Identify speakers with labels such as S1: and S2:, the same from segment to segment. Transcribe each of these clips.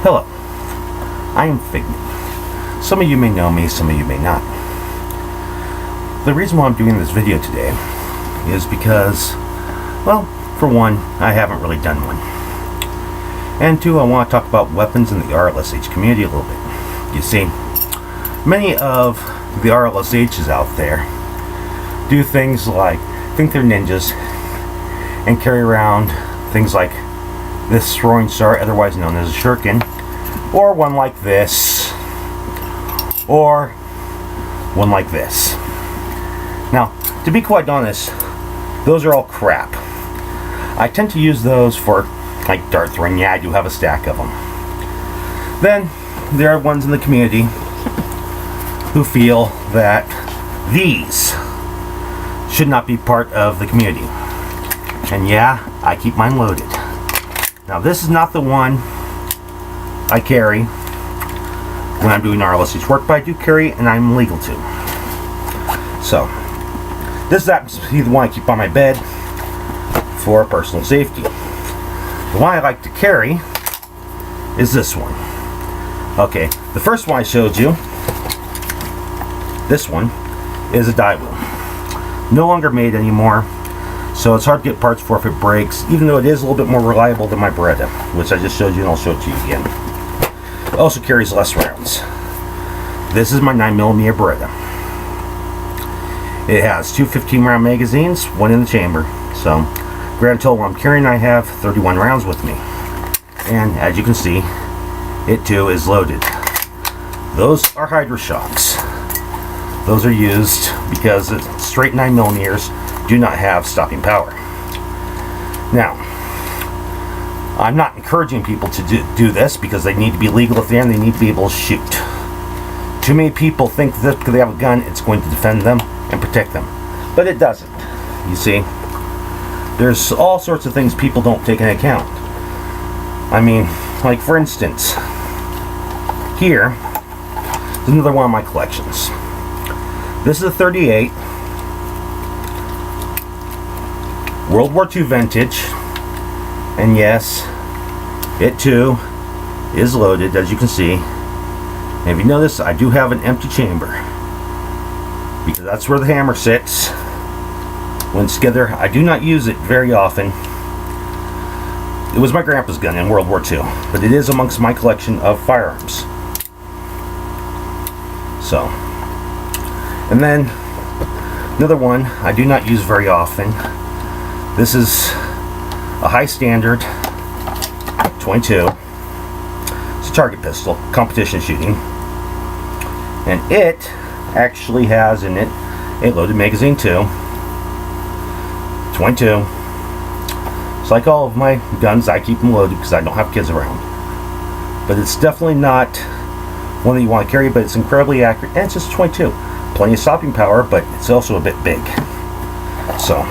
S1: Hello, I am Figment. Some of you may know me, some of you may not. The reason why I'm doing this video today is because, well, for one, I haven't really done one. And two, I want to talk about weapons in the RLSH community a little bit. You see, many of the RLSHs out there do things like think they're ninjas and carry around things like this throwing star, otherwise known as a shuriken, or one like this, or one like this. Now, to be quite honest, those are all crap. I tend to use those for like dart throwing. Yeah, I do have a stack of them. Then there are ones in the community who feel that these should not be part of the community. And yeah, I keep mine loaded. Now this is not the one I carry when I'm doing RLSH work, but I do carry it and I'm legal to. So this happens to be the one I keep on my bed for personal safety. The one I like to carry is this one. Okay, the first one I showed you, this one, is a die wheel. No longer made anymore, so it's hard to get parts for if it breaks, even though it is a little bit more reliable than my Beretta, which I just showed you and I'll show it to you again. It also carries less rounds. This is my 9mm Beretta. It has two 15-round magazines, one in the chamber. So, grand total I'm carrying, I have 31 rounds with me. And as you can see, it too is loaded. Those are Hydra shocks. Those are used because straight 9mm do not have stopping power. Now, I'm not encouraging people to do this because they need to be legal at the end. They need to be able to shoot. Too many people think that because they have a gun, it's going to defend them and protect them. But it doesn't. You see, there's all sorts of things people don't take into account. I mean, like for instance, here is another one of my collections. This is a 38 World War II vintage, and yes, it too is loaded, as you can see. And if you notice, I do have an empty chamber because that's where the hammer sits when it's together. I do not use it very often. It was my grandpa's gun in World War II, but it is amongst my collection of firearms. So, and then another one I do not use very often. This is a high standard 22. It's a target pistol, competition shooting, and it actually has in it a loaded magazine too. 22. It's like all of my guns, I keep them loaded because I don't have kids around. But it's definitely not one that you want to carry, but it's incredibly accurate, and it's just 22. Plenty of stopping power, but it's also a bit big. So,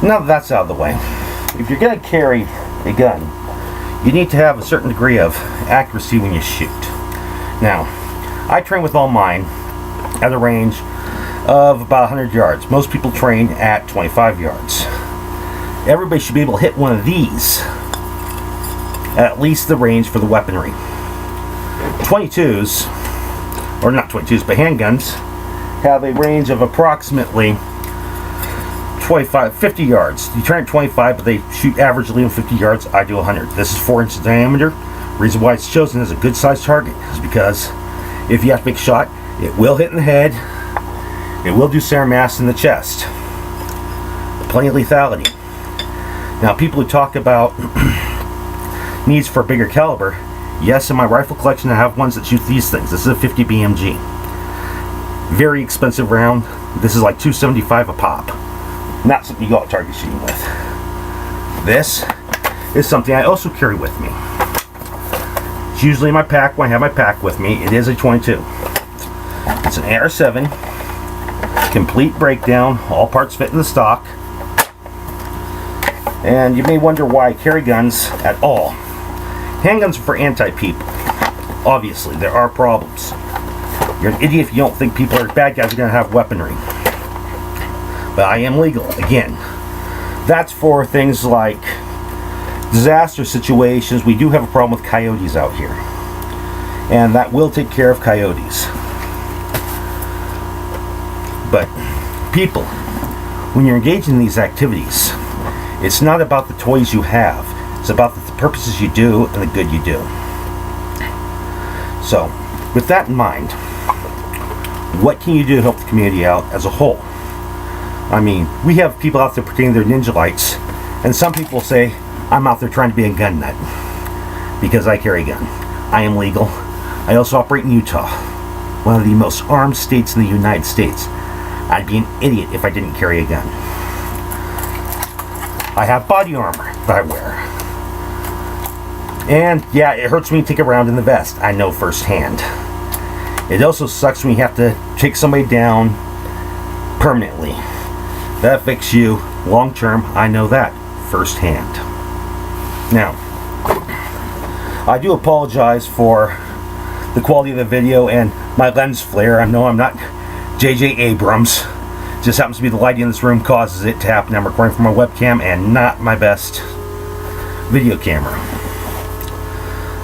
S1: now that that's out of the way, if you're going to carry a gun, you need to have a certain degree of accuracy when you shoot. Now, I train with all mine at a range of about 100 yards. Most people train at 25 yards. Everybody should be able to hit one of these at least the range for the weaponry. 22s, or not 22s, but handguns, have a range of approximately 50 yards. You train at 25, but they shoot averagely in 50 yards. I do 100. This is 4 inches diameter. Reason why it's chosen as a good sized target is because if you have to make a shot, it will hit in the head, it will do serum mass in the chest. Plenty of lethality. Now, people who talk about needs for a bigger caliber, yes, in my rifle collection I have ones that shoot these things. This is a 50 BMG. Very expensive round. This is like $275 a pop. Not something you go out target shooting with. This is something I also carry with me. It's usually in my pack when I have my pack with me. It is a 22. It's an AR-7. Complete breakdown. All parts fit in the stock. And you may wonder why I carry guns at all. Handguns are for anti-people. Obviously, there are problems. You're an idiot if you don't think people are bad guys are going to have weaponry. But I am legal. Again, that's for things like disaster situations, we do have a problem with coyotes out here. And that will take care of coyotes. But people, when you're engaged in these activities, it's not about the toys you have. It's about the purposes you do and the good you do. So, with that in mind, what can you do to help the community out as a whole? I mean, we have people out there pretending they're ninja lights, and some people say, I'm out there trying to be a gun nut because I carry a gun. I am legal. I also operate in Utah, one of the most armed states in the United States. I'd be an idiot if I didn't carry a gun. I have body armor that I wear. And yeah, it hurts when you take a round in the vest. I know firsthand. It also sucks when you have to take somebody down permanently. That affects you long term. I know that firsthand. Now, I do apologize for the quality of the video and my lens flare. I know I'm not J.J. Abrams. Just happens to be the lighting in this room causes it to happen. I'm recording from my webcam and not my best video camera.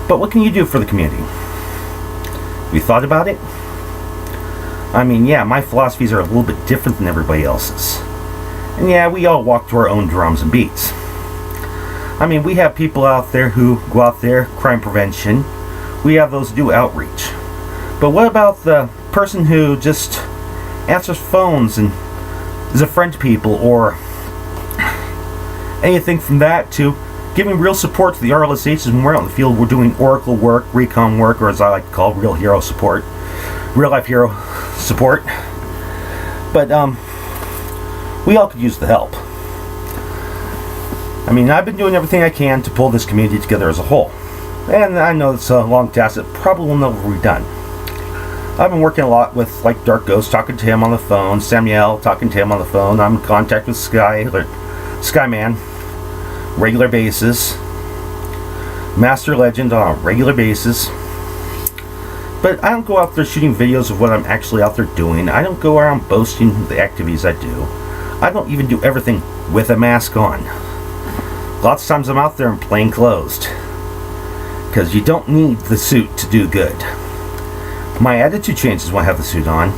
S1: But what can you do for the community? Have you thought about it? I mean, yeah, my philosophies are a little bit different than everybody else's. And yeah, we all walk to our own drums and beats. I mean, we have people out there who go out there, crime prevention. We have those who do outreach. But what about the person who just answers phones and is a friend to people, or anything from that to giving real support to the RLSHs when we're out in the field? We're doing Oracle work, recon work, or as I like to call real hero support. Real life hero support. But we all could use the help. I mean, I've been doing everything I can to pull this community together as a whole. And I know it's a long task that probably will never be done. I've been working a lot with, like, Dark Ghost, talking to him on the phone, Samuel, talking to him on the phone. I'm in contact with Skyman, regular basis, Master Legend on a regular basis. But I don't go out there shooting videos of what I'm actually out there doing. I don't go around boasting the activities I do. I don't even do everything with a mask on. Lots of times I'm out there in plain clothes, because you don't need the suit to do good. My attitude changes when I have the suit on.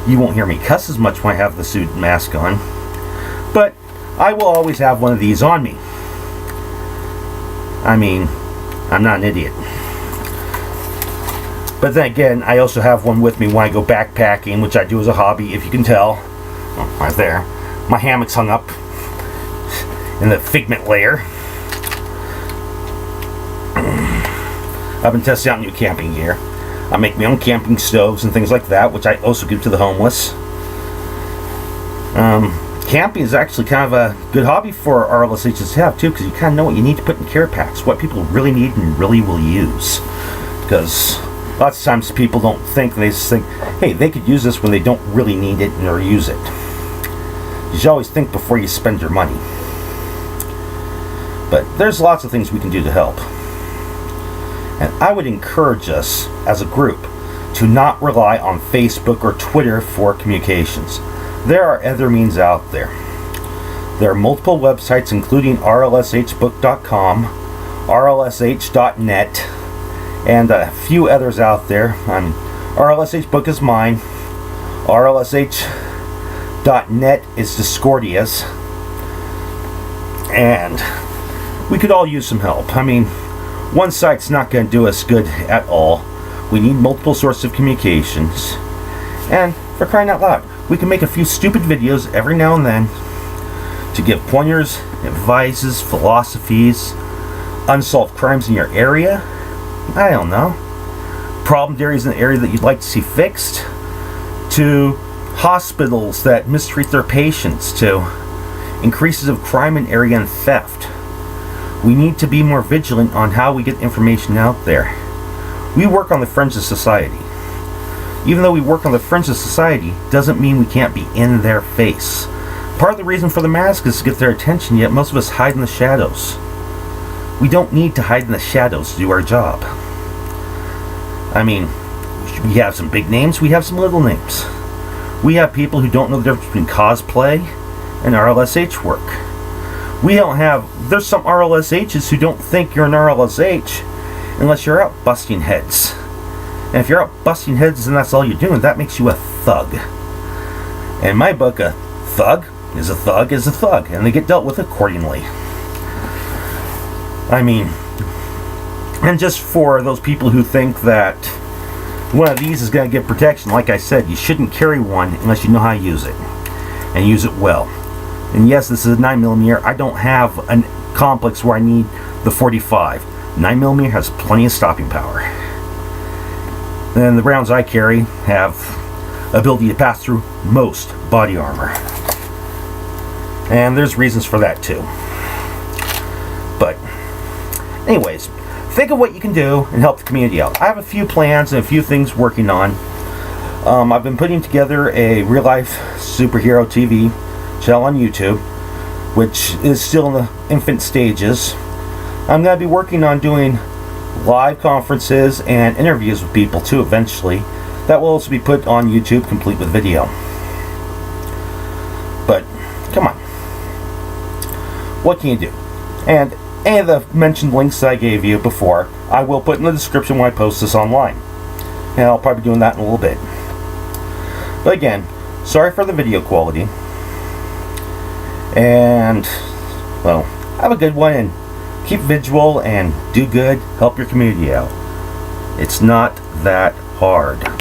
S1: You won't hear me cuss as much when I have the suit and mask on. But I will always have one of these on me. I mean, I'm not an idiot. But then again, I also have one with me when I go backpacking, which I do as a hobby, if you can tell. Oh, right there. My hammock's hung up in the Figment layer. I've been testing out new camping gear. I make my own camping stoves and things like that, which I also give to the homeless. Camping is actually kind of a good hobby for RLSHs to have too, because you kind of know what you need to put in care packs, what people really need and really will use. Because lots of times people don't think, they just think, hey, they could use this when they don't really need it or use it. You should always think before you spend your money. But there's lots of things we can do to help. And I would encourage us as a group to not rely on Facebook or Twitter for communications. There are other means out there. There are multiple websites, including rlshbook.com, rlsh.net, and a few others out there. RLSH Book is mine. rlsh.net is Discordia's. And we could all use some help. I mean, one site's not going to do us good at all. We need multiple sources of communications. And for crying out loud, we can make a few stupid videos every now and then to give pointers, advices, philosophies, unsolved crimes in your area. I don't know. Problem areas in the area that you'd like to see fixed, to hospitals that mistreat their patients, to increases of crime in area and theft. We need to be more vigilant on how we get information out there. We work on the fringe of society. Even though we work on the fringe of society, doesn't mean we can't be in their face. Part of the reason for the mask is to get their attention, yet most of us hide in the shadows. We don't need to hide in the shadows to do our job. I mean, we have some big names, we have some little names. We have people who don't know the difference between cosplay and RLSH work. We don't have, there's some RLSHs who don't think you're an RLSH unless you're out busting heads. And if you're out busting heads and that's all you're doing, that makes you a thug. In my book, a thug is a thug is a thug, and they get dealt with accordingly. I mean, and just for those people who think that one of these is going to give protection, like I said, you shouldn't carry one unless you know how to use it, and use it well. And yes, this is a 9mm. I don't have a complex where I need the 45. 9mm has plenty of stopping power. And the rounds I carry have ability to pass through most body armor. And there's reasons for that too. But anyways, think of what you can do and help the community out. I have a few plans and a few things working on. I've been putting together a real-life superhero TV channel on YouTube, which is still in the infant stages. I'm going to be working on doing live conferences and interviews with people too eventually. That will also be put on YouTube complete with video. But come on, what can you do? And any of the mentioned links that I gave you before, I will put in the description when I post this online. And I'll probably be doing that in a little bit. But again, sorry for the video quality. And, well, have a good one and keep visual and do good. Help your community out. It's not that hard.